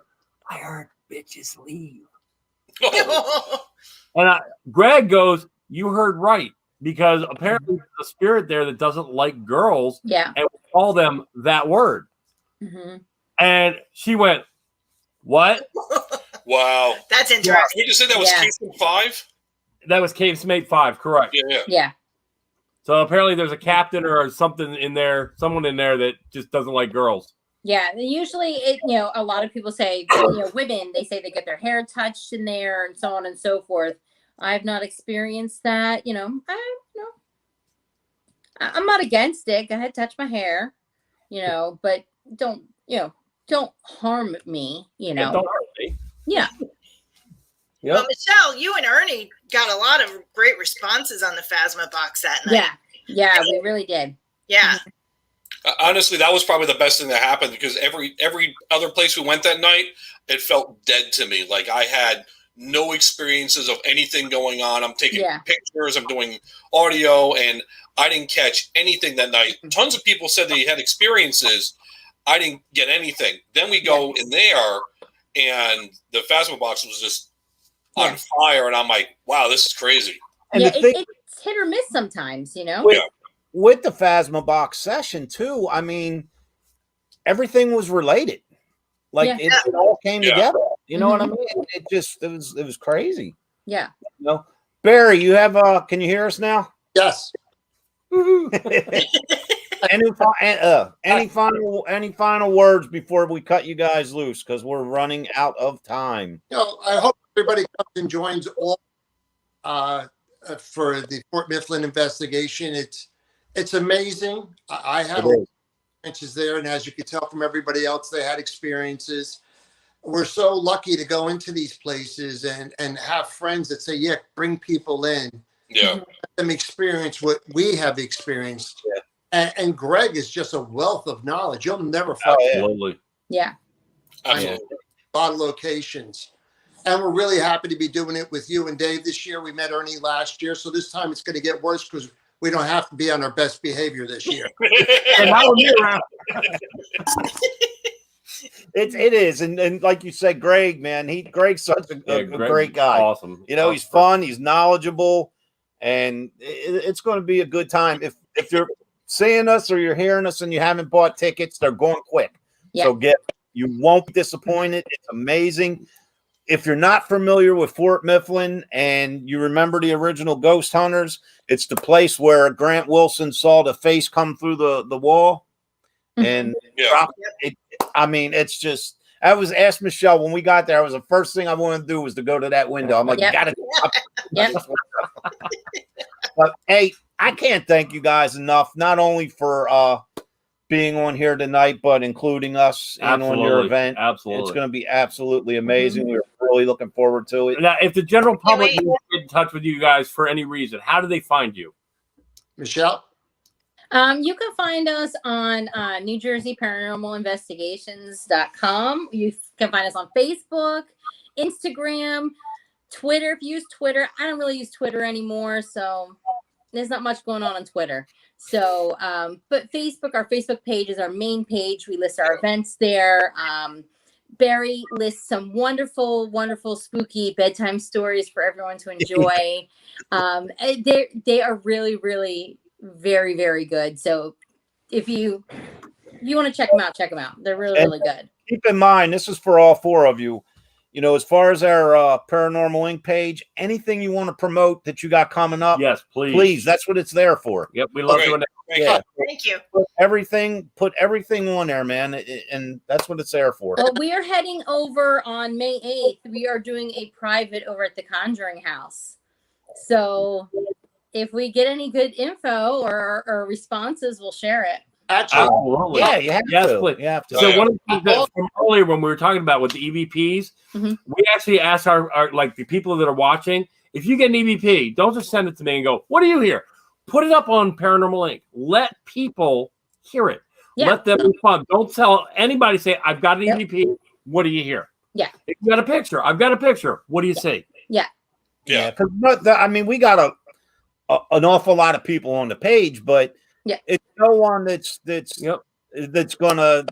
I heard bitches leave. And Greg goes, you heard right, because apparently there's a spirit there that doesn't like girls. Yeah. And we call them that word. Mm-hmm. And she went, what? Wow. That's interesting. You just said that was casemate 5? That was casemate 5, correct. Yeah. So apparently there's a captain or something in there, someone in there that just doesn't like girls. Yeah, usually a lot of people say, women, they say they get their hair touched in there and so on and so forth. I've not experienced that. I'm not against it. Go ahead, touch my hair, but don't harm me, Don't harm me. Yeah. Yep. Well, Michelle, you and Ernie got a lot of great responses on the Phasma box that night. Yeah, we really did. Yeah. Honestly, that was probably the best thing that happened, because every other place we went that night, it felt dead to me. Like I had no experiences of anything going on. I'm taking pictures, I'm doing audio, and I didn't catch anything that night. Tons of people said they had experiences. I didn't get anything. Then we go in there, and the Phasma box was just on fire, and I'm like, wow, this is crazy. And it's hit or miss sometimes, With the Phasma box session too, I mean, everything was related. Like it all came together. You know what I mean? It was crazy. Yeah. Barry, you have can you hear us now? Yes. Any final words before we cut you guys loose, because we're running out of time. I hope everybody comes and joins all for the Fort Mifflin investigation. It's amazing. I had experiences there, and as you could tell from everybody else, they had experiences. We're so lucky to go into these places and have friends that say, bring people in. Yeah. Let them experience what we have experienced. Yeah. And Greg is just a wealth of knowledge. You'll never find Absolutely. Yeah. Absolutely. A lot of locations. And we're really happy to be doing it with you and Dave this year. We met Ernie last year, so this time it's going to get worse because we don't have to be on our best behavior this year. And I will be around. It is, and like you said, Greg, man, Greg's such a great guy. Awesome. You know, he's fun, he's knowledgeable, and it's going to be a good time. If you're seeing us or you're hearing us and you haven't bought tickets, they're going quick. Yeah. So you won't be disappointed. It's amazing. If you're not familiar with Fort Mifflin and you remember the original Ghost Hunters, it's the place where Grant Wilson saw the face come through the wall. And I mean, it's just, I was asked Michelle when we got there, the first thing I wanted to do was to go to that window. I'm like, you gotta But hey, I can't thank you guys enough, not only for being on here tonight, but including us in on your event. Absolutely. It's going to be absolutely amazing. We're really looking forward to it. Now, if the general public needs to get in touch with you guys for any reason, how do they find you? Michelle? You can find us on New Jersey Paranormal Investigations.com. You can find us on Facebook, Instagram, Twitter. If you use Twitter, I don't really use Twitter anymore, so there's not much going on Twitter. So, but Facebook, our Facebook page is our main page. We list our events there. Barry lists some wonderful, wonderful, spooky bedtime stories for everyone to enjoy. They are really, really very, very good. So if you want to check them out, they're really, really good. Keep in mind, this is for all four of you. You know, as far as our Paranormal Inc. page, anything you want to promote that you got coming up, yes, please. Please, that's what it's there for. Yep, we love doing that. Thank you. Put everything on there, man, and that's what it's there for. Well, we are heading over on May 8th. We are doing a private over at the Conjuring House. So if we get any good info or responses, we'll share it. Absolutely. Yeah, you have to. Please. You have to. So one of the things that from earlier when we were talking about with the EVPs, we actually asked our like the people that are watching, if you get an EVP, don't just send it to me and go, what do you hear? Put it up on Paranormal Inc. Let people hear it. Yeah. Let them respond. Don't tell anybody, say, I've got an EVP. What do you hear? Yeah. If you got a picture, I've got a picture. What do you see? Yeah. Yeah. I mean, we got an awful lot of people on the page, but it's no one that's gonna,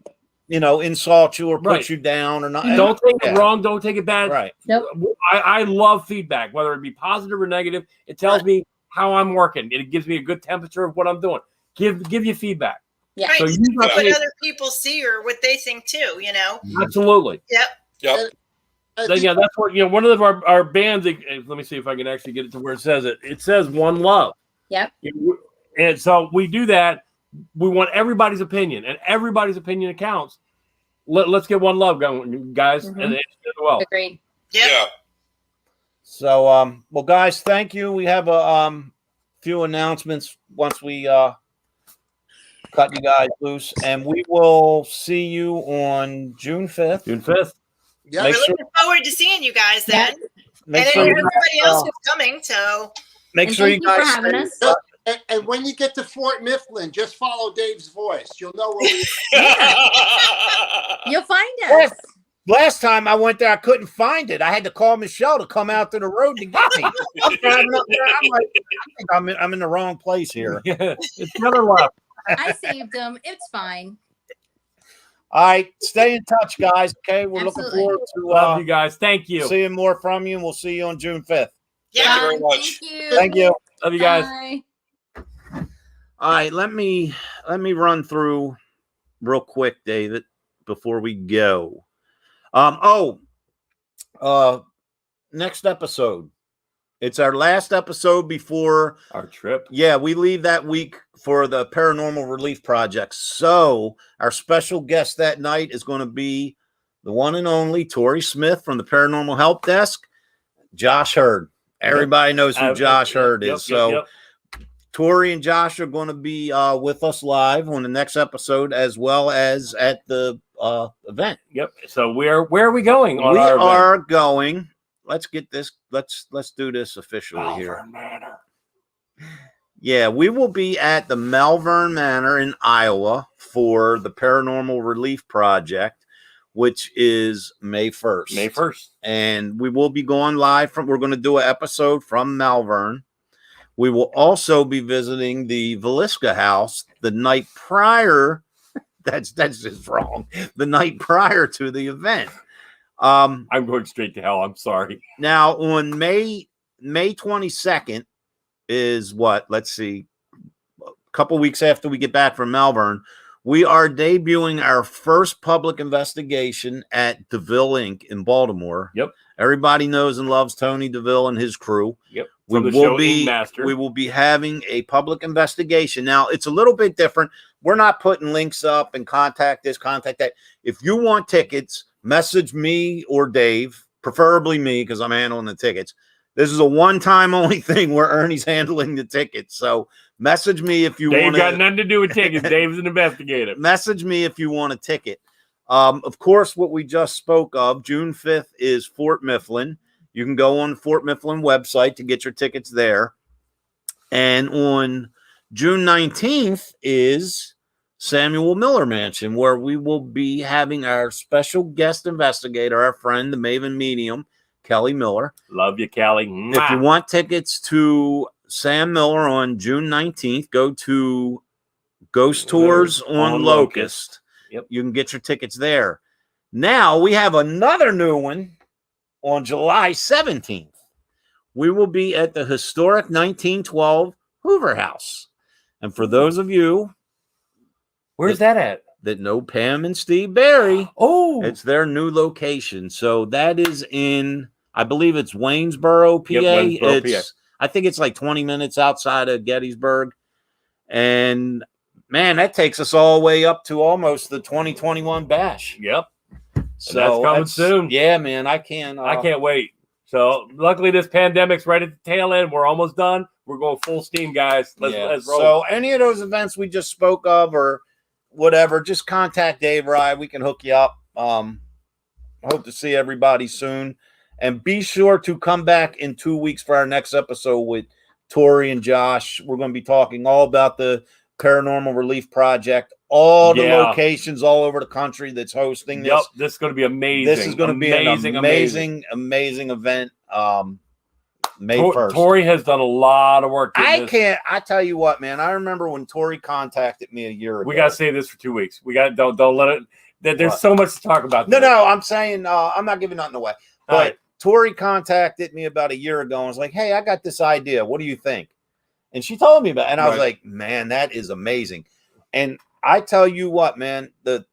insult you or put you down or not. Don't take it wrong. Don't take it bad. Right. Nope. I love feedback, whether it be positive or negative. It tells me how I'm working. It gives me a good temperature of what I'm doing. Give you feedback. Yeah. Right. So you what other people see or what they think too, Absolutely. Yep. So, that's what, one of our bands, let me see if I can actually get it to where it says it. It says One Love. Yep. And so we do that. We want everybody's opinion, and everybody's opinion counts. Let's get One Love going, guys. And as well. Agreed. Yeah. So, well, guys, thank you. We have a few announcements once we cut you guys loose, and we will see you on June 5th. June 5th. Yeah. We're looking forward to seeing you guys then. And everybody else is coming, so make sure you guys for having us. And when you get to Fort Mifflin, just follow Dave's voice. You'll know where we You'll find us. Last time I went there, I couldn't find it. I had to call Michelle to come out to the road to get me. I'm driving up there. I'm like, I think I'm in the wrong place here. It's another left. I saved them. It's fine. All right, stay in touch, guys. Okay, we're looking forward to love you guys. Thank you. Seeing more from you, and we'll see you on June 5th. Yeah. Thank you very much. Thank you. Thank you. Love you guys. Bye. All right, let me run through real quick, David, before we go. Next episode. It's our last episode before our trip. Yeah, we leave that week for the Paranormal Relief Project. So our special guest that night is going to be the one and only Tori Smith from the Paranormal Help Desk, Josh Hurd. Everybody knows who Josh Hurd is. Tori and Josh are going to be with us live on the next episode, as well as at the event. Yep. So where are we going? We are going. Let's get this. Let's do this officially here. Manor. Yeah, we will be at the Malvern Manor in Iowa for the Paranormal Relief Project, which is May 1st. May 1st. And we will be going live we're going to do an episode from Malvern. We will also be visiting the Villisca house the night prior. That's just wrong. The night prior to the event. I'm going straight to hell. I'm sorry. Now on May 22nd is what? Let's see. A couple weeks after we get back from Melbourne, we are debuting our first public investigation at DeVille Inc. in Baltimore. Yep. Everybody knows and loves Tony DeVille and his crew. Yep. We will be having a public investigation. Now, it's a little bit different. We're not putting links up and contact this, contact that. If you want tickets, message me or Dave, preferably me because I'm handling the tickets. This is a one-time only thing where Ernie's handling the tickets. So message me if you want. Dave got nothing to do with tickets. Dave's an investigator. Message me if you want a ticket. Of course, what we just spoke of, June 5th is Fort Mifflin. You can go on the Fort Mifflin website to get your tickets there. And on June 19th is Samuel Miller Mansion, where we will be having our special guest investigator, our friend, the Maven Medium, Kelly Miller. Love you, Kelly. If you want tickets to Sam Miller on June 19th, go to Ghost Tours on Locust. Yep. You can get your tickets there. Now we have another new one on July 17th. We will be at the historic 1912 Hoover House. And for those of you where's that at? That know Pam and Steve Barry, it's their new location. So that is in, I believe it's Waynesboro, PA. Yep, Waynesboro, PA. I think it's like 20 minutes outside of Gettysburg. And man, that takes us all the way up to almost the 2021 bash. Yep. So that's coming soon. Yeah, man, I can't wait. So luckily this pandemic's right at the tail end. We're almost done. We're going full steam, guys. Let's roll. So any of those events we just spoke of or whatever, just contact Dave or I. We can hook you up. Hope to see everybody soon. And be sure to come back in 2 weeks for our next episode with Tori and Josh. We're going to be talking all about the Paranormal Relief Project, all the locations all over the country that's hosting this. Yep, this is going to be amazing. This is going to be an amazing event. May 1st. Tori has done a lot of work. I tell you what, man. I remember when Tori contacted me a year ago. We got to say this for 2 weeks. We got don't let it. There's so much to talk about. No, I'm saying I'm not giving nothing away. But Tori contacted me about a year ago and was like, "Hey, I got this idea. What do you think?" And she told me about it. And I was like, man, that is amazing. And I tell you what, man, the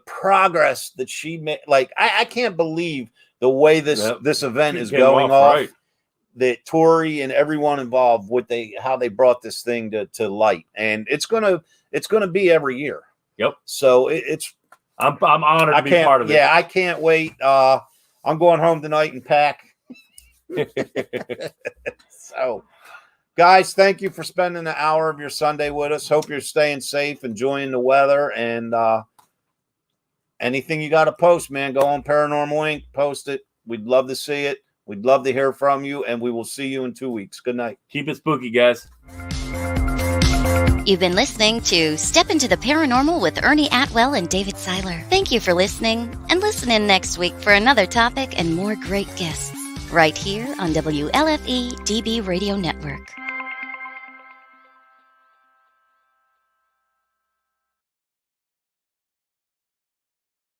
progress that she made, like, I can't believe the way this event is going off. Right. That Tori and everyone involved, how they brought this thing to light. And it's gonna be every year. Yep. So I'm honored to be part of it. Yeah, I can't wait. I'm going home tonight and pack. So, guys, thank you for spending an hour of your Sunday with us. Hope you're staying safe, enjoying the weather, and anything you got to post, man, go on Paranormal Inc., post it. We'd love to see it. We'd love to hear from you, and we will see you in 2 weeks. Good night. Keep it spooky, guys. You've been listening to Step Into the Paranormal with Ernie Atwell and David Seiler. Thank you for listening, and listen in next week for another topic and more great guests right here on WLFE DB Radio Network.